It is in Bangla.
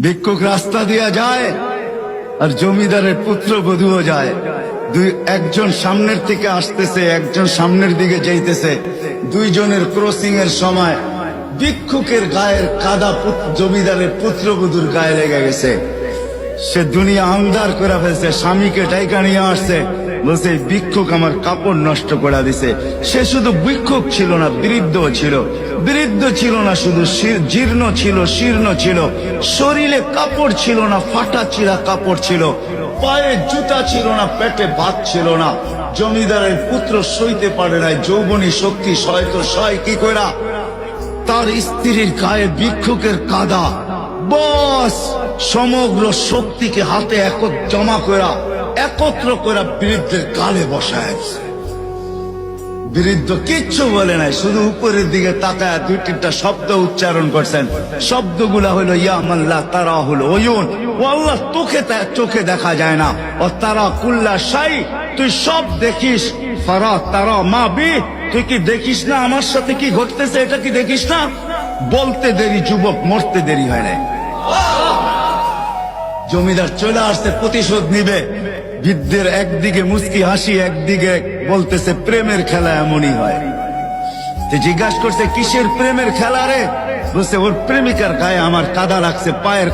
ভিক্ষুক রাস্তা দিয়া যায় আর জমিদারের পুত্রবধূও যায়। একজন সামনের থেকে আসতেছে, একজন সামনের দিকে যাইতেছে। দুইজনের ক্রসিং এর সময় ভিক্ষুকের গায়ের কাদা জমিদারের পুত্রবধূর গায়ে লেগে গেছে। সে দুনিয়া আন্ধার করে ফেলছে, স্বামীকে ডাইকা নিয়ে আসছে, বলছে ভিক্ষুক আমার কাপড় নষ্ট করে দিছে। সে শুধু ভিক্ষুক ছিল না, বৃদ্ধ ছিল। বৃদ্ধ ছিল না শুধু, জীর্ণ ছিল, শীর্ণ ছিল। শরীরে কাপড় ছিল না, ফাটা চিরা কাপড় ছিল। পায়ে জুতা ছিল না, পেটে ভাত ছিল না। জমিদারের পুত্র সইতে পারে নাই, যৌবনী শক্তি সয় কি কইরা তার স্ত্রীর গায়ে ভিক্ষুকের কাদা, বস সমগ্র শক্তিকে হাতে একত্র করা বৃদ্ধের গালে বসায়। বৃদ্ধ কিচ্ছু বলে নাই, শুধু উপরের দিকে তাকায় দুই তিনটা শব্দ উচ্চারণ করছেন। শব্দগুলা হলো ইয়া মাল্লা তারা হলো ওয়ুন, ও আল্লাহ চোখে দেখা যায় না। ও তারা কুল্লা শাই, তুই সব দেখিস। ফারা তারা মা বি, তুই কি দেখিস না আমার সাথে কি ঘটতেছে? এটা কি দেখিস না? বলতে দেরি যুবক, মরতে দেরি হয় না। জমিদার চলে আসছে, প্রতিশোধ নিবে। বৃদ্ধের একদিকে মুস্কি হাসি, একদিকে বলতেছে প্রেমের খেলা এমনই হয়। জিজ্ঞাসা করছে কিসের প্রেমের খেলা রে? বলছে ওর প্রেমিকার গায়ে আমার কাদা লাগছে, পায়ের